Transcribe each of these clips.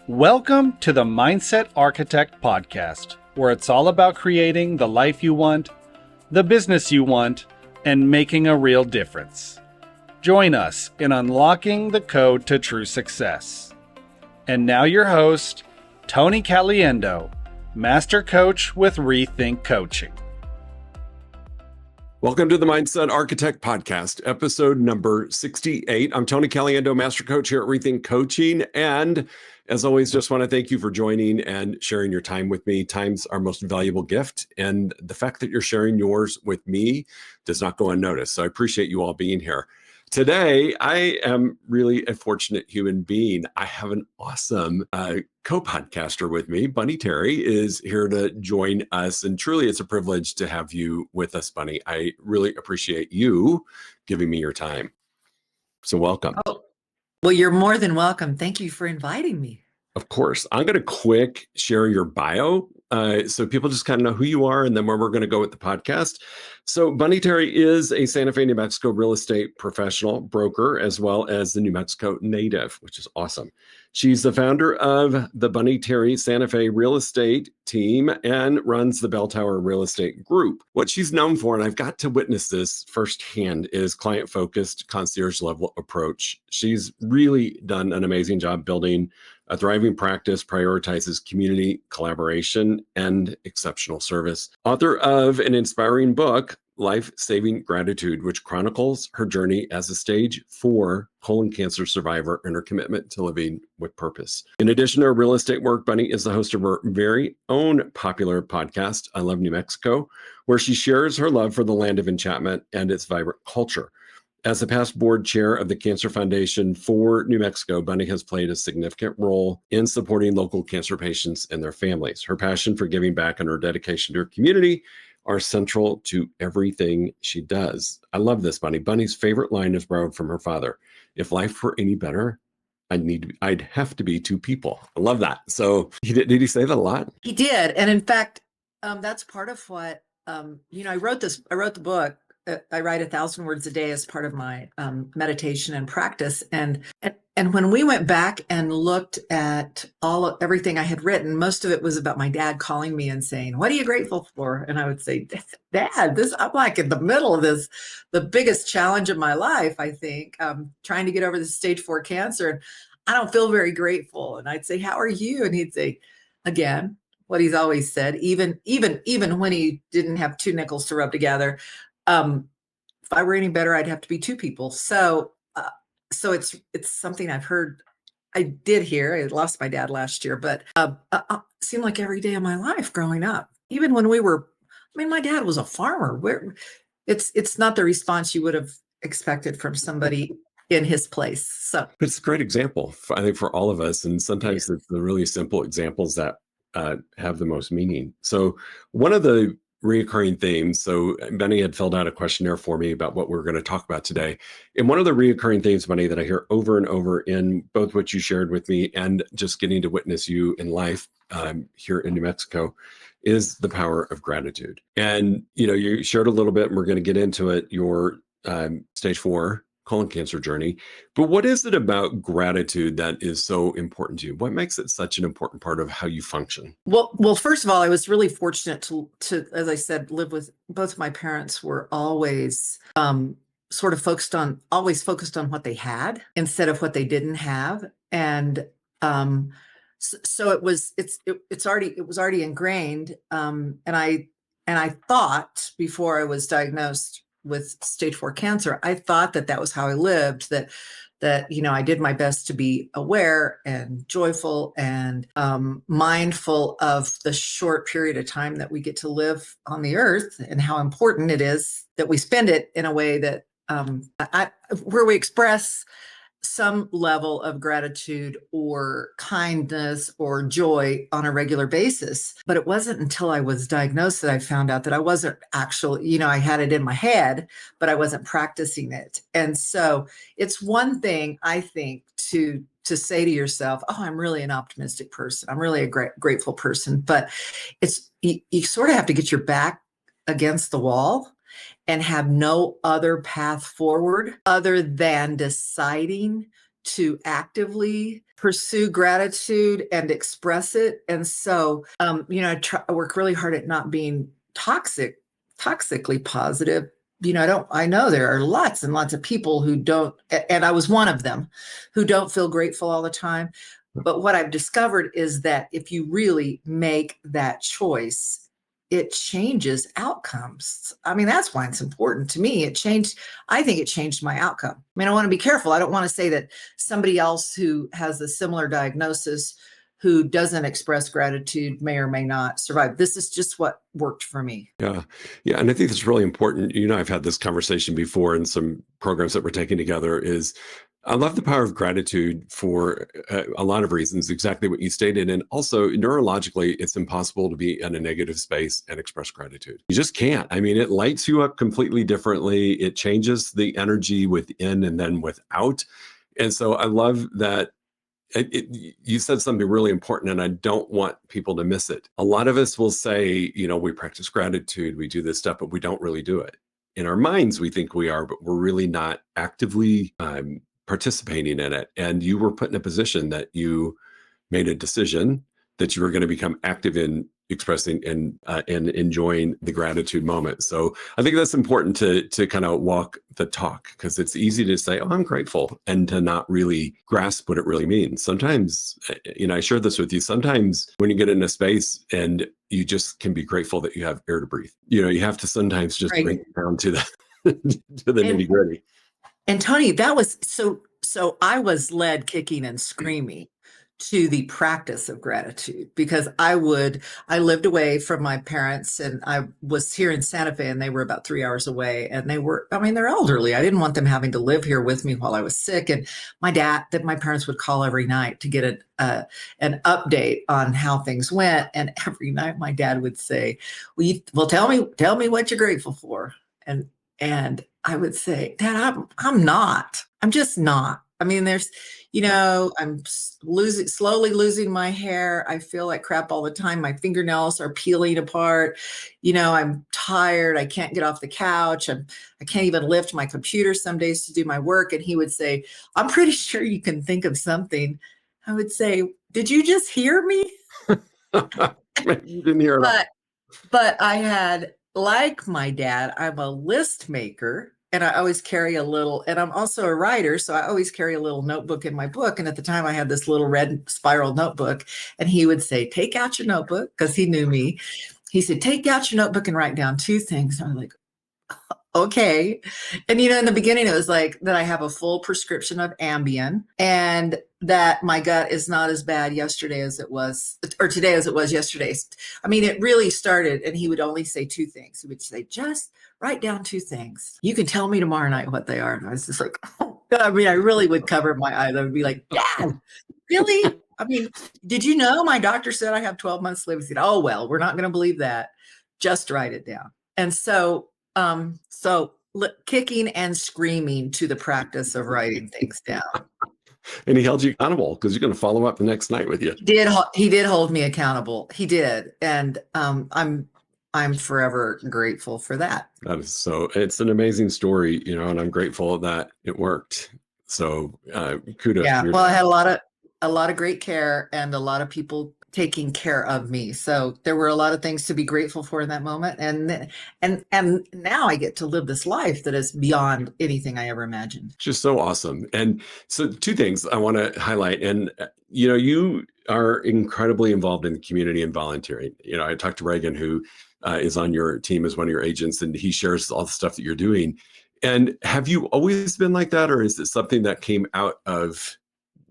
Welcome to the Mindset Architect podcast, where it's all about creating the life you want, the business you want, and making a real difference. Join us in unlocking the code to true success. And now your host, Tony Caliendo, Master Coach with REAL Coaching. Welcome to the Mindset Architect podcast, episode number 68. I'm Tony Caliendo, Master Coach here at REAL Coaching. And as always, just want to thank you for joining and sharing your time with me. Time's our most valuable gift. And the fact that you're sharing yours with me does not go unnoticed. So I appreciate you all being here. Today, I am really a fortunate human being. I have an awesome co-podcaster with me. Bunny Terry is here to join us. And truly, it's a privilege to have you with us, Bunny. I really appreciate you giving me your time. So welcome. Oh, well, you're more than welcome. Thank you for inviting me. Of course. I'm going to quick share your bio so people just kind of know who you are and then where we're going to go with the podcast. So Bunny Terry is a Santa Fe, New Mexico real estate professional broker, as well as the New Mexico native, which is awesome. She's the founder of the Bunny Terry Santa Fe real estate team and runs the Bell Tower Real Estate Group. What she's known for, and I've got to witness this firsthand, is client-focused, concierge-level approach. She's really done an amazing job building a thriving practice, prioritizes community collaboration and exceptional service. Author of an inspiring book, Lifesaving Gratitude, which chronicles her journey as a stage 4 colon cancer survivor and her commitment to living with purpose. In addition to her real estate work, Bunny is the host of her very own popular podcast, I Love New Mexico, where she shares her love for the land of enchantment and its vibrant culture. As a past board chair of the Cancer Foundation for New Mexico, Bunny has played a significant role in supporting local cancer patients and their families. Her passion for giving back and her dedication to her community are central to everything she does. I love this, Bunny. Bunny's favorite line is borrowed from her father. If life were any better, I'd have to be 2 people. I love that. So did he say that a lot? He did. And in fact, that's part of what, I wrote the book. I write 1,000 words a day as part of my meditation and practice. And when we went back and looked at everything I had written, most of it was about my dad calling me and saying, "What are you grateful for?" And I would say, "Dad, I'm like in the middle of this, the biggest challenge of my life, I think, trying to get over the stage 4 cancer. And I don't feel very grateful." And I'd say, "How are you?" And he'd say, again, what he's always said, even when he didn't have 2 nickels to rub together, if I were any better, I'd have to be 2 people. So it's something I've heard. I did hear. I lost my dad last year, but seemed like every day of my life growing up, even when my dad was a farmer. It's not the response you would have expected from somebody in his place. So it's a great example, I think, for all of us. And sometimes it's the really simple examples that have the most meaning. So one of the reoccurring themes. So Bunny had filled out a questionnaire for me about what we're going to talk about today. And one of the reoccurring themes, Bunny, that I hear over and over in both what you shared with me and just getting to witness you in life here in New Mexico is the power of gratitude. And, you shared a little bit, and we're going to get into it, your stage 4 colon cancer journey. But what is it about gratitude that is so important to you? What makes it such an important part of how you function? Well, first of all, I was really fortunate to, as I said, live with both my parents were always sort of focused on what they had instead of what they didn't have. And so it was already ingrained. And I thought before I was diagnosed with stage 4 cancer, I thought that was how I lived, that I did my best to be aware and joyful and mindful of the short period of time that we get to live on the earth and how important it is that we spend it in a way that where we express some level of gratitude or kindness or joy on a regular basis. But it wasn't until I was diagnosed that I found out that I wasn't actually, I had it in my head, but I wasn't practicing it. And so it's one thing, I think, to say to yourself, "Oh, I'm really an optimistic person. I'm really a grateful person." But you sort of have to get your back against the wall and have no other path forward other than deciding to actively pursue gratitude and express it. And so, I work really hard at not being toxically positive. I know there are lots and lots of people who don't, and I was one of them, who don't feel grateful all the time. But what I've discovered is that if you really make that choice, it changes outcomes. I mean, that's why it's important to me. I think it changed my outcome. I mean, I want to be careful. I don't want to say that somebody else who has a similar diagnosis who doesn't express gratitude may or may not survive. This is just what worked for me. Yeah. Yeah. And I think that's really important. I've had this conversation before in some programs that we're taking together is I love the power of gratitude for a lot of reasons, exactly what you stated. And also neurologically, it's impossible to be in a negative space and express gratitude. You just can't. I mean, it lights you up completely differently. It changes the energy within and then without. And so I love that. You said something really important, and I don't want people to miss it. A lot of us will say, we practice gratitude, we do this stuff, but we don't really do it. In our minds, we think we are, but we're really not actively participating in it. And you were put in a position that you made a decision that you were going to become active in expressing and enjoying the gratitude moment. So I think that's important to kind of walk the talk, because it's easy to say, oh, I'm grateful, and to not really grasp what it really means. Sometimes, I shared this with you, sometimes when you get in a space and you just can be grateful that you have air to breathe, you have to sometimes just bring it down to the, to the nitty gritty. And Tony, that was so I was led kicking and screaming to the practice of gratitude, because I lived away from my parents, and I was here in Santa Fe, and they were about 3 hours away, and they're elderly. I didn't want them having to live here with me while I was sick. And my parents would call every night to get an update on how things went. And every night my dad would say, well, tell me what you're grateful for. And I would say, Dad, I'm just not. I mean, I'm slowly losing my hair. I feel like crap all the time. My fingernails are peeling apart. I'm tired. I can't get off the couch. I can't even lift my computer some days to do my work. And he would say, I'm pretty sure you can think of something. I would say, did you just hear me? You didn't hear it all. But I had, like my dad, I'm a list maker. And I always carry and I'm also a writer, so I always carry a little notebook in my book. And at the time I had this little red spiral notebook, and he would say, take out your notebook, because he knew me. He said, take out your notebook and write down 2 things. And I was like, okay. And, in the beginning, it was like that I have a full prescription of Ambien, and that my gut is not as bad yesterday as it was, or today as it was yesterday. I mean, it really started, and he would only say 2 things. He would say, just write down 2 things. You can tell me tomorrow night what they are. And I was just like, oh. I mean, I really would cover my eyes. I would be like, Dad, really? I mean, did you know my doctor said I have 12 months to live? He said, oh, well, we're not going to believe that. Just write it down. And so, kicking and screaming to the practice of writing things down. And he held you accountable, because you're going to follow up the next night with you. He did hold me accountable. He did. And I'm forever grateful for that. It's an amazing story, and I'm grateful that it worked. So kudos. Yeah. Well, I had a lot of great care, and a lot of people taking care of me. So there were a lot of things to be grateful for in that moment. And now I get to live this life that is beyond anything I ever imagined. Just so awesome. And so 2 things I want to highlight. And, you are incredibly involved in the community and volunteering. I talked to Reagan, who is on your team as one of your agents, and he shares all the stuff that you're doing. And have you always been like that, or is it something that came out of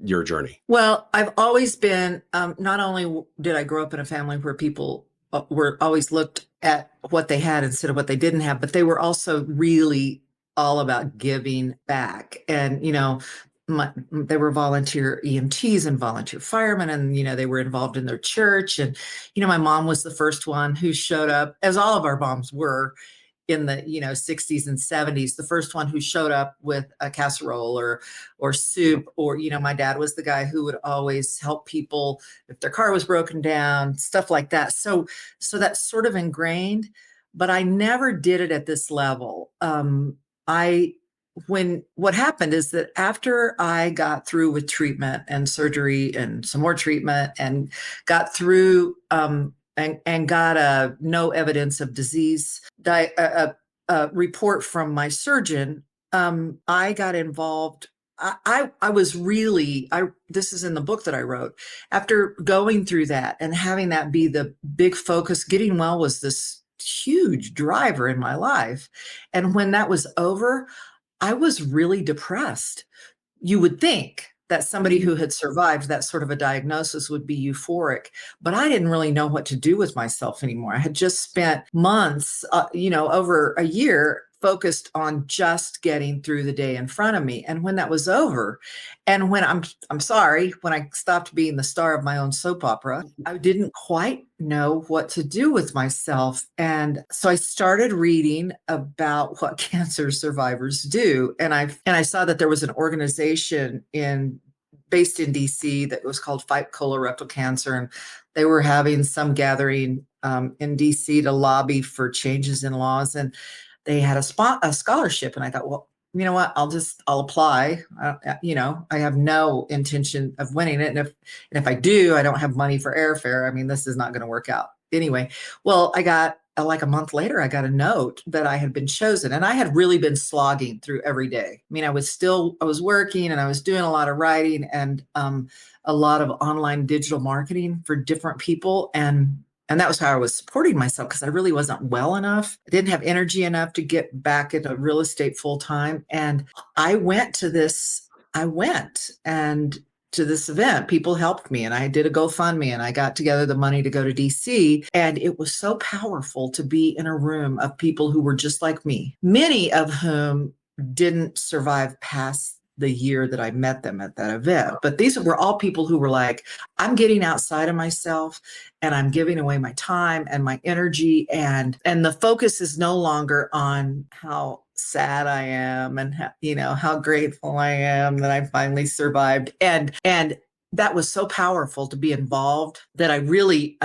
your journey? Well, I've always been, not only did I grow up in a family where people were always looked at what they had instead of what they didn't have, but they were also really all about giving back. And, they were volunteer EMTs and volunteer firemen, and, they were involved in their church. And, my mom was the first one who showed up, as all of our moms were, in the 60s and 70s, the first one who showed up with a casserole or soup, or my dad was the guy who would always help people if their car was broken down, stuff like that. So that's sort of ingrained, but I never did it at this level. I what happened is that after I got through with treatment and surgery and some more treatment and got through and got a no evidence of disease report from my surgeon, I got involved. I was really, this is in the book that I wrote. After going through that and having that be the big focus, getting well was this huge driver in my life. And when that was over, I was really depressed. You would think that somebody who had survived that sort of a diagnosis would be euphoric, but I didn't really know what to do with myself anymore. I had just spent months, over a year focused on just getting through the day in front of me. And when that was over, and when I'm sorry, when I stopped being the star of my own soap opera, I didn't quite know what to do with myself. And so I started reading about what cancer survivors do. And I saw that there was an organization based in DC that was called Fight Colorectal Cancer. And they were having some gathering in DC to lobby for changes in laws. And they had a scholarship. And I thought, well, you know what, I'll apply. I have no intention of winning it. And if I do, I don't have money for airfare. I mean, this is not going to work out anyway. Well, I got like a month later, I got a note that I had been chosen, and I had really been slogging through every day. I mean, I was working and I was doing a lot of writing and a lot of online digital marketing for different people. And that was how I was supporting myself, because I really wasn't well enough. I didn't have energy enough to get back into real estate full time. And I went to this event. People helped me, and I did a GoFundMe, and I got together the money to go to DC. And it was so powerful to be in a room of people who were just like me, many of whom didn't survive past the year that I met them at that event. But these were all people who were like, I'm getting outside of myself and I'm giving away my time and my energy. And the focus is no longer on how sad I am and how grateful I am that I finally survived. And that was so powerful to be involved that I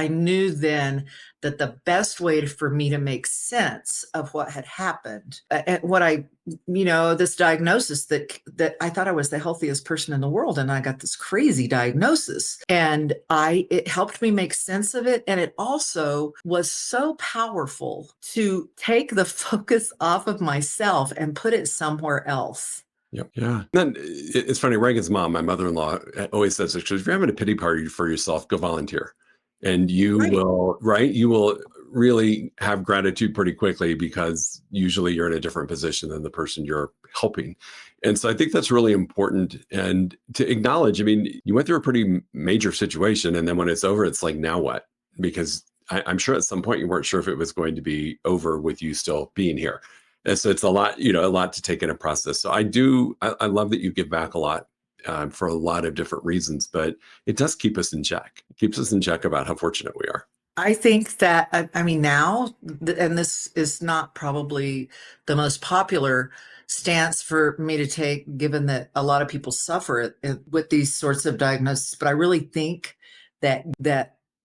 knew then that the best way for me to make sense of what had happened, this diagnosis that I thought I was the healthiest person in the world. And I got this crazy diagnosis, and it helped me make sense of it. And it also was so powerful to take the focus off of myself and put it somewhere else. Yep. Yeah. Then it's funny. Reagan's mom, my mother-in-law, always says, if you're having a pity party for yourself, go volunteer, and you will really have gratitude pretty quickly, because usually you're in a different position than the person you're helping. And so I think that's really important, and to acknowledge, I mean, you went through a pretty major situation, and then when it's over, it's like, now what? Because I'm sure at some point you weren't sure if it was going to be over with you still being here. And so it's a lot to take in a process. So I love that you give back a lot for a lot of different reasons, but it does keep us in check. It keeps us in check about how fortunate we are. I think that, now, and this is not probably the most popular stance for me to take, given that a lot of people suffer with these sorts of diagnoses, but I really think that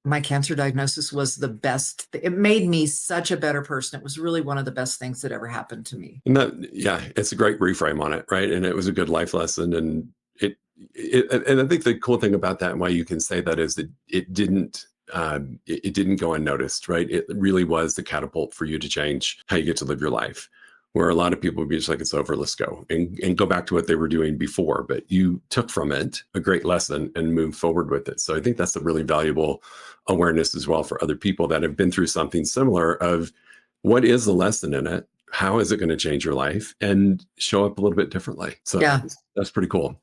my cancer diagnosis was the best. It made me such a better person. It was really one of the best things that ever happened to me. And it's a great reframe on it, right? And it was a good life lesson. And and I think the cool thing about that, and why you can say that, is that it didn't go unnoticed, right? It really was the catapult for you to change how you get to live your life. Where a lot of people would be just like, it's over, let's go, and go back to what they were doing before. But you took from it a great lesson and moved forward with it. So I think that's a really valuable awareness as well for other people that have been through something similar, of what is the lesson in it? How is it going to change your life and show up a little bit differently? So yeah, that's pretty cool.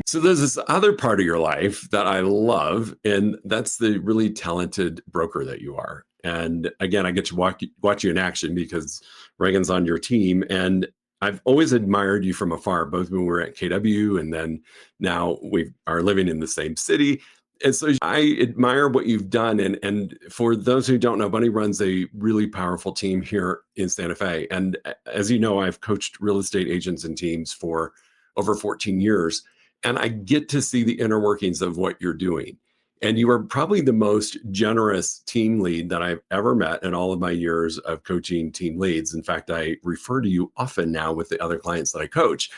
So there's this other part of your life that I love, and that's the really talented broker that you are. And again, I get to watch you in action because Reagan's on your team. And I've always admired you from afar, both when we were at KW and then now we are living in the same city. And so I admire what you've done. And for those who don't know, Bunny runs a really powerful team here in Santa Fe. And as you know, I've coached real estate agents and teams for over 14 years. And I get to see the inner workings of what you're doing. And you are probably the most generous team lead that I've ever met in all of my years of coaching team leads. In fact, I refer to you often now with the other clients that I coach.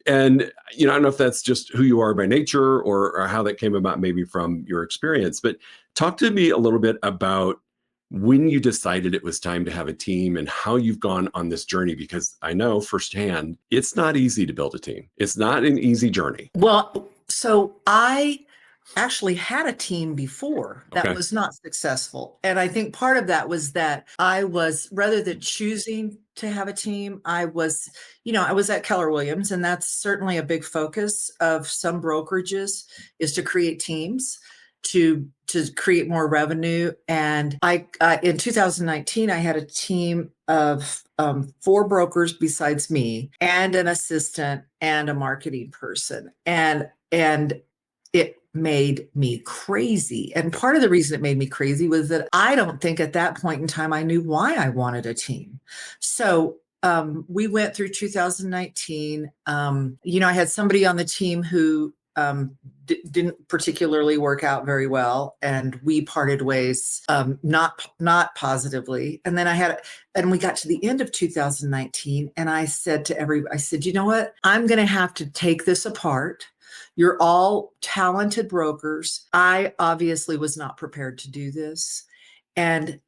And, I don't know if that's just who you are by nature or how that came about maybe from your experience, but talk to me a little bit about when you decided it was time to have a team and how you've gone on this journey, because I know firsthand, it's not easy to build a team. It's not an easy journey. Well, so I actually had a team before that Okay. was not successful. And I think part of that was that I was, rather than choosing to have a team, I was at Keller Williams, and that's certainly a big focus of some brokerages is to create teams to create more revenue. And I in 2019, I had a team of 4 brokers besides me, and an assistant and a marketing person. And it made me crazy. And part of the reason it made me crazy was that I don't think at that point in time I knew why I wanted a team. So we went through 2019. I had somebody on the team who didn't particularly work out very well, and we parted ways, not positively. And then and we got to the end of 2019, and I said to everybody, I said, you know what? I'm going to have to take this apart. You're all talented brokers. I obviously was not prepared to do this. And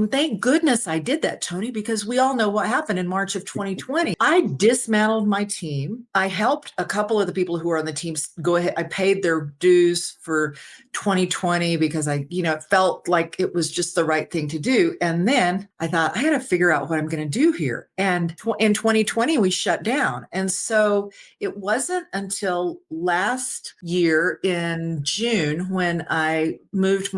thank goodness I did that, Tony, because we all know what happened in March of 2020. I dismantled my team. I helped a couple of the people who were on the teams go ahead. I paid their dues for 2020 because it felt like it was just the right thing to do. And then I thought, I got to figure out what I'm going to do here. And in 2020, we shut down. And so it wasn't until last year in June when I moved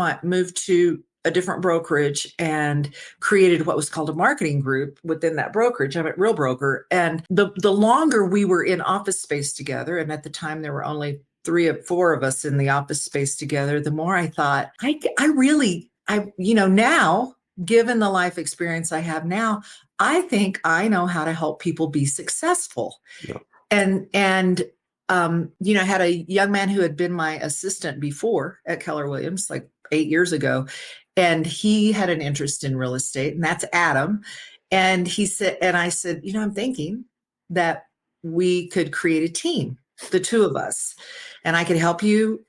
to a different brokerage and created what was called a marketing group within that brokerage. I'm at Real Broker. And the longer we were in office space together, and at the time there were only 3 or 4 of us in the office space together, the more I thought, now, given the life experience I have now, I think I know how to help people be successful. Yeah. And I had a young man who had been my assistant before at Keller Williams, like 8 years ago. And he had an interest in real estate, and that's Adam. And he said, and I said, I'm thinking that we could create a team, the 2 of us, and I could help you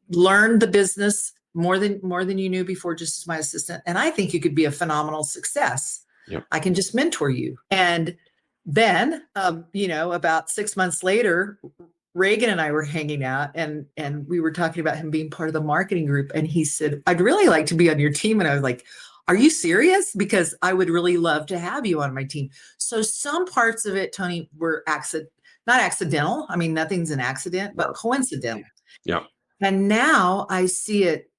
learn the business more than you knew before, just as my assistant. And I think you could be a phenomenal success. Yep. I can just mentor you. And then, about 6 months later, Reagan and I were hanging out, and we were talking about him being part of the marketing group. And he said, I'd really like to be on your team. And I was like, are you serious? Because I would really love to have you on my team. So some parts of it, Tony, were not accidental. I mean, nothing's an accident, but coincidental. Yeah. And now I see it.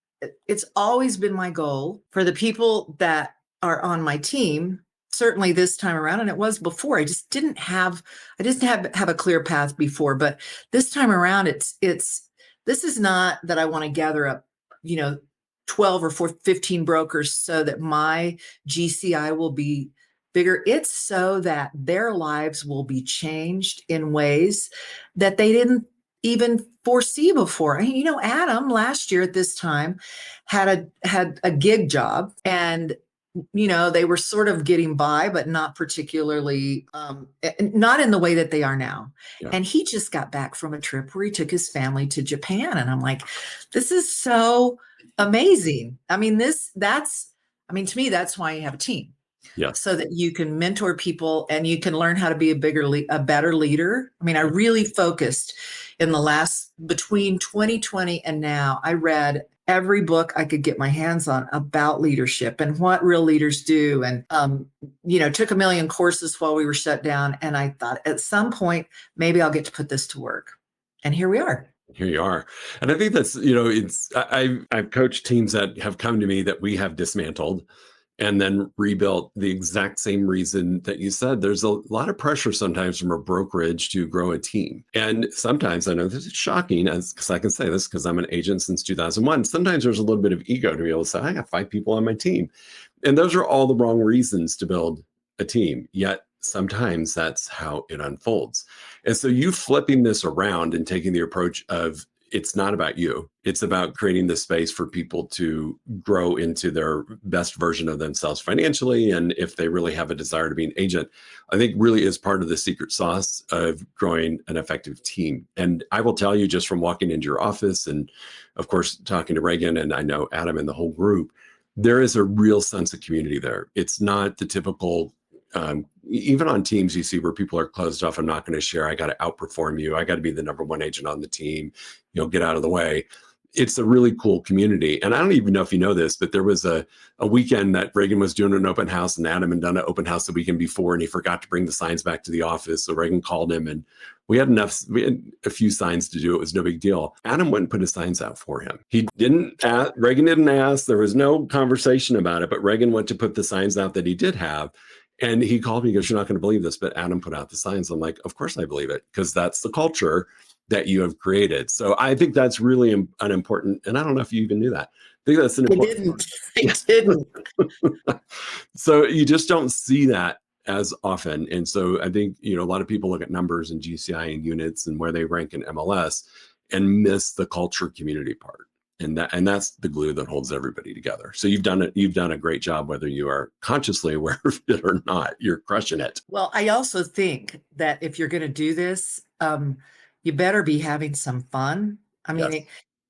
It's always been my goal for the people that are on my team, certainly this time around, and it was before. I didn't have a clear path before, but this time around, this is not that I want to gather up, 12 or 15 brokers so that my GCI will be bigger. It's so that their lives will be changed in ways that they didn't even foresee before. Adam last year at this time had a gig job, and they were sort of getting by, but not particularly, not in the way that they are now. Yeah. And he just got back from a trip where he took his family to Japan. And I'm like, this is so amazing. I mean, to me, that's why you have a team. Yeah. So that you can mentor people and you can learn how to be a better leader. I mean, I really focused between 2020 and now, I read every book I could get my hands on about leadership and what real leaders do. And, took a million courses while we were shut down. And I thought at some point, maybe I'll get to put this to work. And here we are. Here you are. And I think that's, I've coached teams that have come to me that we have dismantled and then rebuilt the exact same reason that you said. There's a lot of pressure sometimes from a brokerage to grow a team. And sometimes, I know this is shocking, because I can say this because I'm an agent since 2001. Sometimes there's a little bit of ego to be able to say, I got 5 people on my team. And those are all the wrong reasons to build a team. Yet sometimes that's how it unfolds. And so you flipping this around and taking the approach of, it's not about you. It's about creating the space for people to grow into their best version of themselves financially. And if they really have a desire to be an agent, I think really is part of the secret sauce of growing an effective team. And I will tell you, just from walking into your office and of course, talking to Reagan and I know Adam and the whole group, there is a real sense of community there. It's not the typical, even on teams you see where people are closed off. I'm not going to share. I got to outperform you. I got to be the number one agent on the team. Get out of the way. It's a really cool community. And I don't even know if you know this, but there was a weekend that Reagan was doing an open house and Adam had done an open house the weekend before, and he forgot to bring the signs back to the office. So Reagan called him and we had a few signs to do. It was no big deal. Adam went and put his signs out for him. Reagan didn't ask. There was no conversation about it, but Reagan went to put the signs out that he did have. And he called me, he goes, "You're not going to believe this, but Adam put out the signs." I'm like, "Of course I believe it, because that's the culture that you have created." So I think that's really an important, and I don't know if you even knew that. I think that's an important. I didn't. So you just don't see that as often. And so I think, a lot of people look at numbers and GCI and units and where they rank in MLS and miss the culture community part. And that's the glue that holds everybody together. So you've done a great job, whether you are consciously aware of it or not. You're crushing it. Well, I also think that if you're going to do this, you better be having some fun. I mean,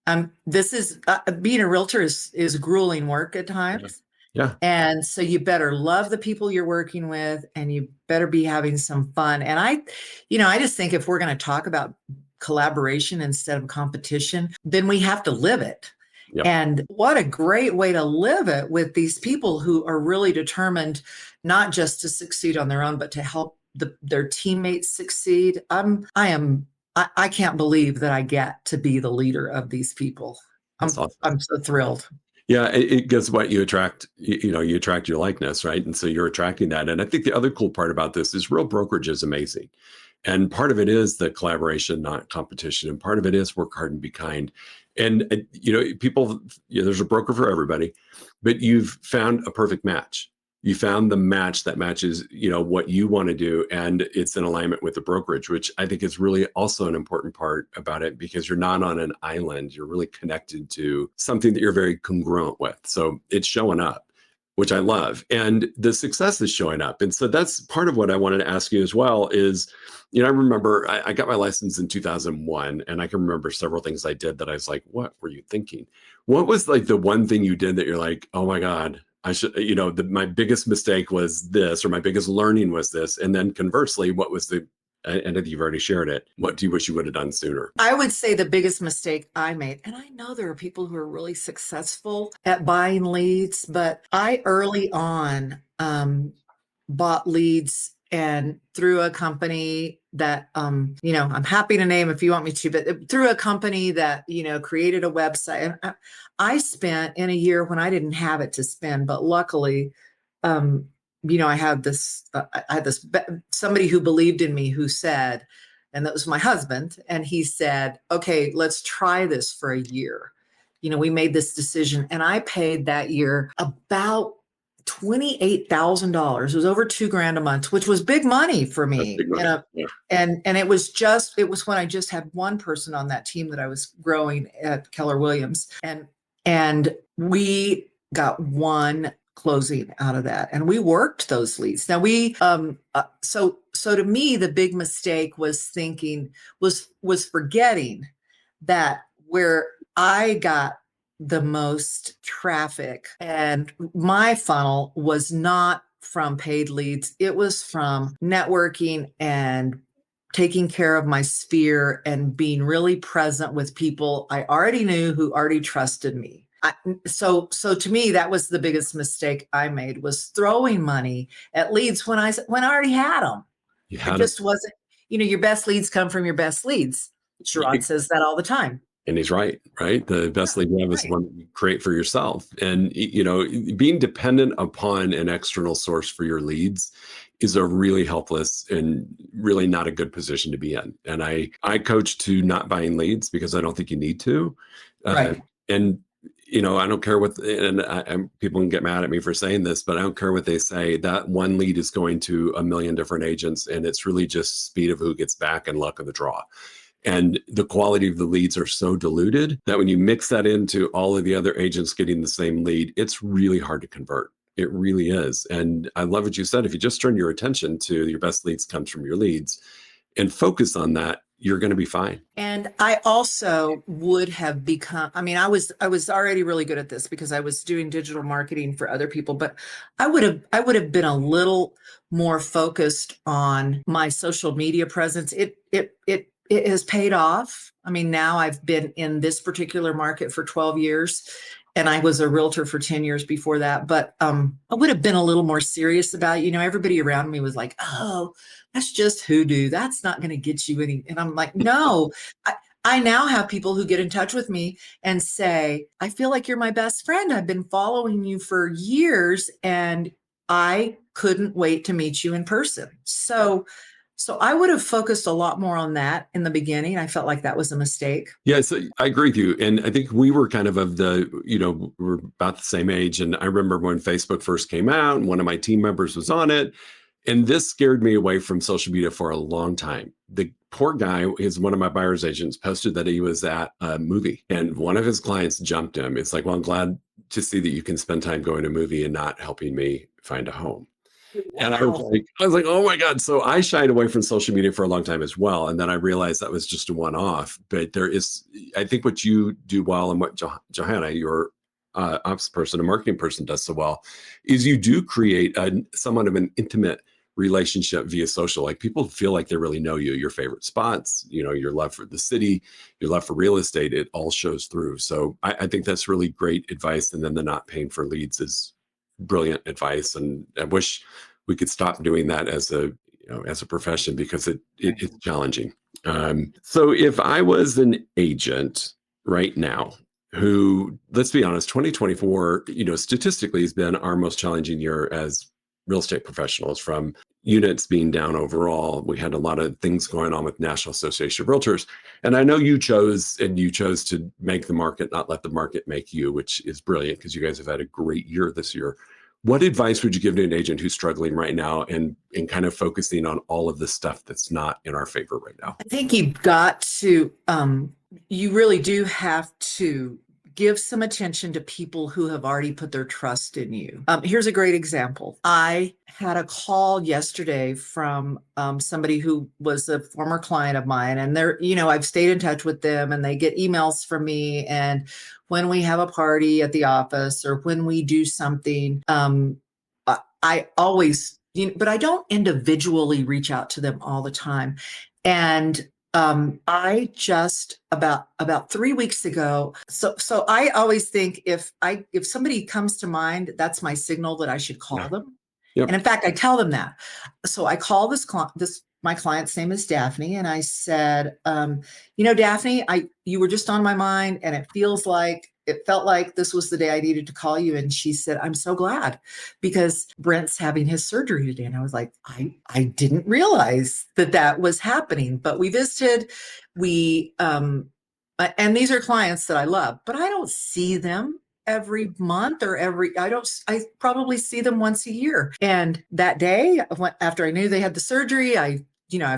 Yes. This is being a realtor is grueling work at times. Yeah. And so you better love the people you're working with, and you better be having some fun. And I just think if we're going to talk about collaboration instead of competition, then we have to live it. Yep. And what a great way to live it with these people who are really determined not just to succeed on their own, but to help their teammates succeed. I can't believe that I get to be the leader of these people. That's awesome. I'm so thrilled. Yeah, it gets what you attract. You attract your likeness, right? And so you're attracting that. And I think the other cool part about this is Real Brokerage is amazing. And part of it is the collaboration, not competition. And part of it is work hard and be kind. And, people, there's a broker for everybody, but you've found a perfect match. You found the match that matches, what you want to do. And it's in alignment with the brokerage, which I think is really also an important part about it, because you're not on an island. You're really connected to something that you're very congruent with. So it's showing up, which I love. And the success is showing up. And so that's part of what I wanted to ask you as well is, I remember I got my license in 2001, and I can remember several things I did that I was like, what were you thinking? What was like the one thing you did that you're like, oh my God, I should, my biggest mistake was this, or my biggest learning was this. And then conversely, what was and I think you've already shared it. What do you wish you would have done sooner? I would say the biggest mistake I made, and I know there are people who are really successful at buying leads, but I early on bought leads and through a company that, I'm happy to name if you want me to, but through a company that, created a website. And I spent in a year when I didn't have it to spend, but luckily, I had this somebody who believed in me who said, and that was my husband, and he said, okay, let's try this for a year. We made this decision, and I paid that year about $28,000. It was over $2,000 a month, which was big money for me. And it was when I just had one person on that team that I was growing at Keller Williams, and we got one closing out of that, and we worked those leads. Now so to me, the big mistake was forgetting that where I got the most traffic and my funnel was not from paid leads. It was from networking and taking care of my sphere and being really present with people I already knew who already trusted me. So to me, that was the biggest mistake I made, was throwing money at leads when I already had them. It just wasn't, your best leads come from your best leads. Sherrod says that all the time. And he's right? The best lead you have is the one you create for yourself. And, being dependent upon an external source for your leads is a really helpless and really not a good position to be in. And I coach to not buying leads because I don't think you need to. Right. And, I don't care what, and people can get mad at me for saying this, but I don't care what they say. That one lead is going to a million different agents, and it's really just speed of who gets back and luck of the draw. And the quality of the leads are so diluted that when you mix that into all of the other agents getting the same lead, it's really hard to convert. It really is. And I love what you said. If you just turn your attention to your best leads comes from your leads and focus on that, you're going to be fine. And I also would have become, I was already really good at this because I was doing digital marketing for other people, but I would have been a little more focused on my social media presence. It has paid off. Now I've been in this particular market for 12 years. And I was a realtor for 10 years before that. But I would have been a little more serious about it. Everybody around me was like, oh, that's just hoodoo. That's not going to get you any. And I'm like, no, I now have people who get in touch with me and say, I feel like you're my best friend. I've been following you for years and I couldn't wait to meet you in person. So I would have focused a lot more on that in the beginning. I felt like that was a mistake. Yeah, so I agree with you. And I think we were kind of the, we're about the same age. And I remember when Facebook first came out and one of my team members was on it. And this scared me away from social media for a long time. The poor guy is one of my buyer's agents posted that he was at a movie and one of his clients jumped him. It's like, well, I'm glad to see that you can spend time going to a movie and not helping me find a home. And I was like, oh my God. So I shied away from social media for a long time as well. And then I realized that was just a one-off. But there is, I think what you do well and what Johanna, your ops person, a marketing person does so well, is you do create somewhat of an intimate relationship via social. Like people feel like they really know you, your favorite spots, your love for the city, your love for real estate, it all shows through. So I think that's really great advice. And then the not paying for leads is brilliant advice. And I wish we could stop doing that as a profession because it's challenging. So if I was an agent right now who, let's be honest, 2024, statistically has been our most challenging year as real estate professionals, from units being down overall. We had a lot of things going on with National Association of Realtors. And I know you chose to make the market, not let the market make you, which is brilliant because you guys have had a great year this year. What advice would you give to an agent who's struggling right now and kind of focusing on all of the stuff that's not in our favor right now? I think you've got to, you really do have to give some attention to people who have already put their trust in you. Here's a great example. I had a call yesterday from somebody who was a former client of mine, and they're, I've stayed in touch with them and they get emails from me. And when we have a party at the office or when we do something, I always, but I don't individually reach out to them all the time. And I just about 3 weeks ago. So I always think if somebody comes to mind, that's my signal that I should call them. Yep. And in fact, I tell them that. So I call my client's name is Daphne. And I said, Daphne, you were just on my mind and it felt like this was the day I needed to call you. And she said, I'm so glad because Brent's having his surgery today. And I was like, I didn't realize that was happening, but we visited, and these are clients that I love, but I don't see them every month or I probably see them once a year. And that day after I knew they had the surgery, I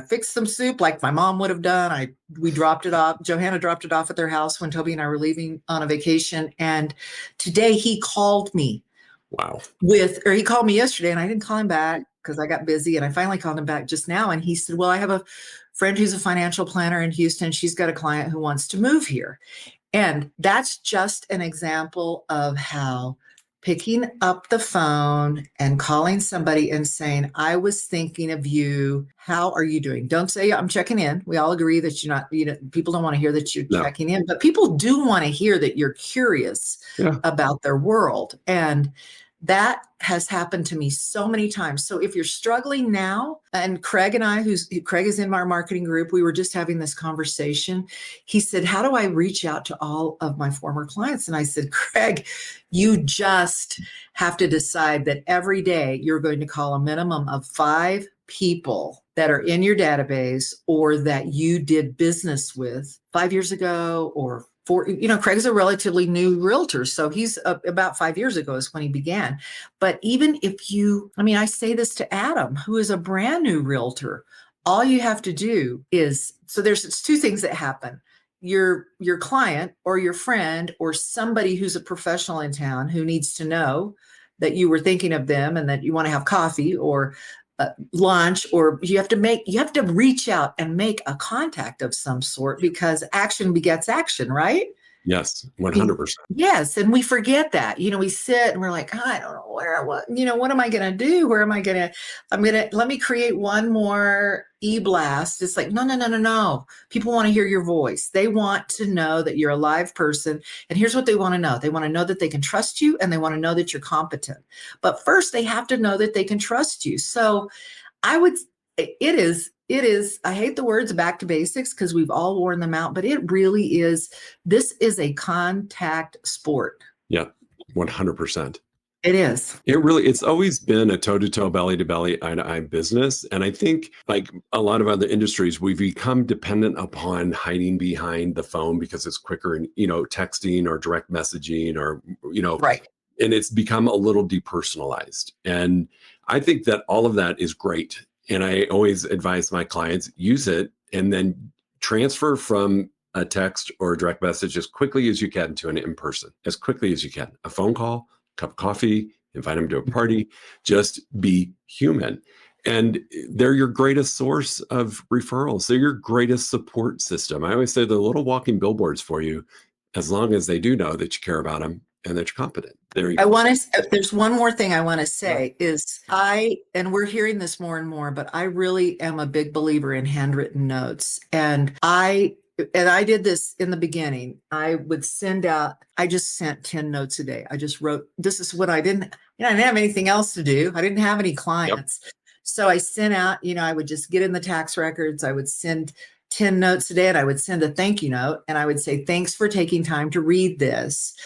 fixed some soup like my mom would have done. We dropped it off. Johanna dropped it off at their house when Toby and I were leaving on a vacation. And today he called me. Wow. He called me yesterday and I didn't call him back because I got busy. And I finally called him back just now. And he said, well, I have a friend who's a financial planner in Houston. She's got a client who wants to move here. And that's just an example of how picking up the phone and calling somebody and saying, I was thinking of you. How are you doing? Don't say I'm checking in. We all agree that you're not, people don't want to hear that you're checking in, but people do want to hear that you're curious about their world. And that has happened to me so many times. So if you're struggling now, and Craig and I, Craig is in our marketing group, we were just having this conversation. He said, how do I reach out to all of my former clients? And I said, Craig, you just have to decide that every day you're going to call a minimum of 5 people that are in your database or that you did business with 5 years ago or Craig's a relatively new realtor. So he's about 5 years ago is when he began. But even if I say this to Adam, who is a brand new realtor, all you have to do is, so there's two things that happen. Your client or your friend or somebody who's a professional in town who needs to know that you were thinking of them and that you want to have coffee or lunch, or you have to reach out and make a contact of some sort, because action begets action, right? Yes, 100%. Yes. And we forget that, we sit and we're like, I don't know what am I going to do? Let me create one more e-blast. It's like, no. People want to hear your voice. They want to know that you're a live person. And here's what they want to know. They want to know that they can trust you, and they want to know that you're competent. But first they have to know that they can trust you. So it is, I hate the words back to basics because we've all worn them out, but it really is. This is a contact sport. Yeah, 100%. It is. It's always been a toe-to-toe, belly-to-belly, eye-to-eye business. And I think, like a lot of other industries, we've become dependent upon hiding behind the phone because it's quicker, and, texting or direct messaging or, right. And it's become a little depersonalized. And I think that all of that is great. And I always advise my clients, use it and then transfer from a text or a direct message as quickly as you can to an in-person, as quickly as you can. A phone call, cup of coffee, invite them to a party, just be human. And they're your greatest source of referrals. They're your greatest support system. I always say they're little walking billboards for you, as long as they do know that you care about them and that you're competent. There you go. There's one more thing I want to say is and we're hearing this more and more, but I really am a big believer in handwritten notes. And I did this in the beginning. I just sent 10 notes a day. I just wrote, this is what I didn't have anything else to do. I didn't have any clients. Yep. So I sent out, I would just get in the tax records. I would send 10 notes a day, and I would send a thank you note. And I would say, thanks for taking time to read this.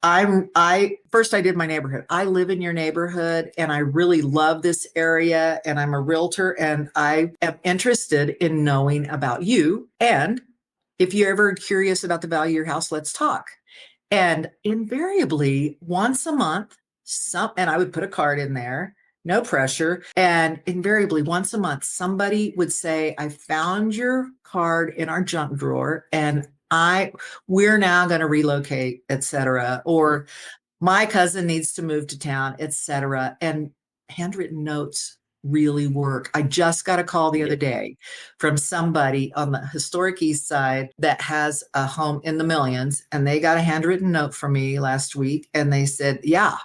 First I did my neighborhood. I live in your neighborhood and I really love this area, and I'm a realtor and I am interested in knowing about you. And if you're ever curious about the value of your house, let's talk. And invariably once a month, and I would put a card in there, no pressure. And invariably once a month, somebody would say, I found your card in our junk drawer and we're now going to relocate, et cetera. Or my cousin needs to move to town, et cetera. And handwritten notes really work. I just got a call the other day from somebody on the historic East Side that has a home in the millions. And they got a handwritten note from me last week. And they said, yeah,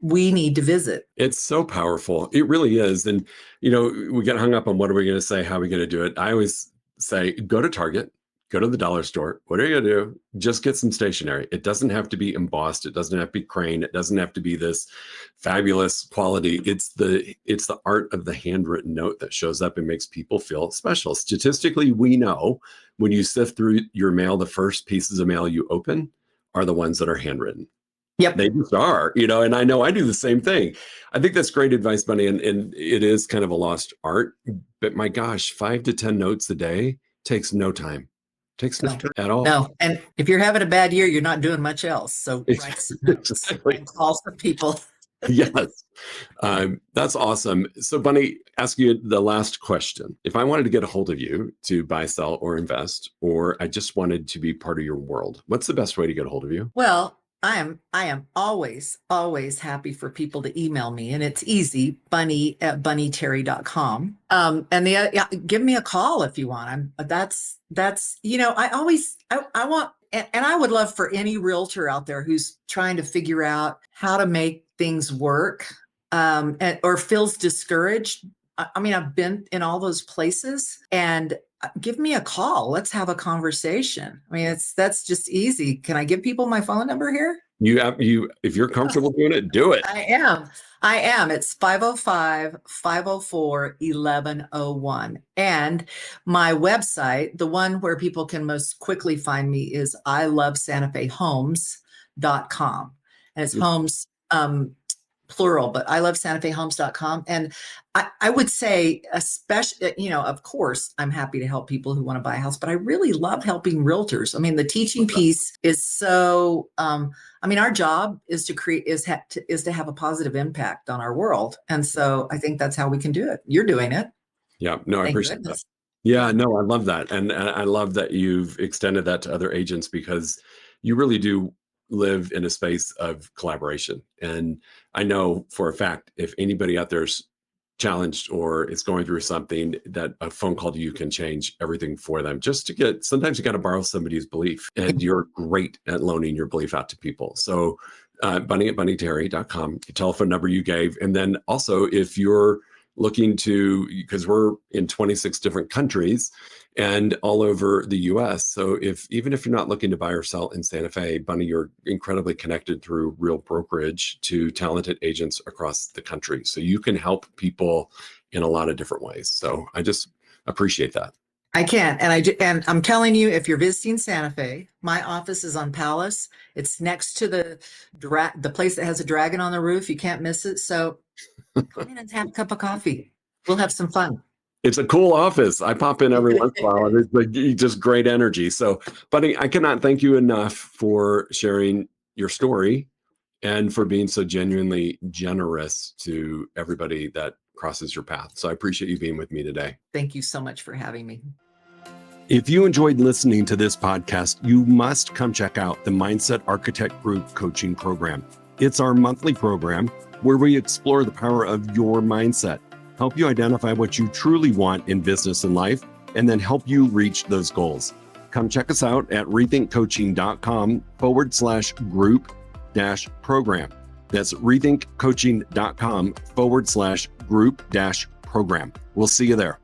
we need to visit. It's so powerful. It really is. And, we get hung up on what are we going to say? How are we going to do it? I always say, go to Target. Go to the dollar store. What are you going to do? Just get some stationery. It doesn't have to be embossed. It doesn't have to be crane. It doesn't have to be this fabulous quality. It's the art of the handwritten note that shows up and makes people feel special. Statistically, we know when you sift through your mail, the first pieces of mail you open are the ones that are handwritten. Yep. They just are, and I know I do the same thing. I think that's great advice, Bunny. And it is kind of a lost art, but my gosh, 5 to 10 notes a day takes no time. Takes no time at all. No. And if you're having a bad year, you're not doing much else. So exactly. Call some people. Yes. That's awesome. So Bunny, ask you the last question. If I wanted to get a hold of you to buy, sell, or invest, or I just wanted to be part of your world, what's the best way to get a hold of you? Well, I am always happy for people to email me, and it's easy, bunny@bunnyterry.com. And give me a call if you want. I want, and I would love for any realtor out there who's trying to figure out how to make things work, or feels discouraged. I've been in all those places, and give me a call. Let's have a conversation. That's just easy. Can I give people my phone number here? If you're comfortable doing it, do it. I am. It's 505-504-1101. And my website, the one where people can most quickly find me, is ilovesantafehomes.com. And it's homes, plural, but ilovesantafehomes.com. And I would say, especially, of course, I'm happy to help people who want to buy a house, but I really love helping realtors. The teaching piece is so, our job is to create, is to have a positive impact on our world. And so I think that's how we can do it. You're doing it. Yeah, no, I appreciate that. Yeah, no, I love that. And I love that you've extended that to other agents because you really do live in a space of collaboration. And I know for a fact, if anybody out there's challenged or is going through something, that a phone call to you can change everything for them. Just to get, sometimes you got to borrow somebody's belief, and you're great at loaning your belief out to people. So Bunny at bunnyterry.com, the telephone number you gave. And then also if you're looking to, because we're in 26 different countries and all over the US. So even if you're not looking to buy or sell in Santa Fe, Bunny, you're incredibly connected through Real Brokerage to talented agents across the country. So you can help people in a lot of different ways. So I just appreciate that. I can, and I'm telling you, if you're visiting Santa Fe, my office is on Palace. It's next to the place that has a dragon on the roof. You can't miss it. So come in and have a cup of coffee. We'll have some fun. It's a cool office. I pop in every once in a while. It's like just great energy. So, Bunny, I cannot thank you enough for sharing your story and for being so genuinely generous to everybody that crosses your path. So I appreciate you being with me today. Thank you so much for having me. If you enjoyed listening to this podcast, you must come check out the Mindset Architect Group Coaching Program. It's our monthly program where we explore the power of your mindset, help you identify what you truly want in business and life, and then help you reach those goals. Come check us out at rethinkcoaching.com/group-program. That's rethinkcoaching.com/group-program. We'll see you there.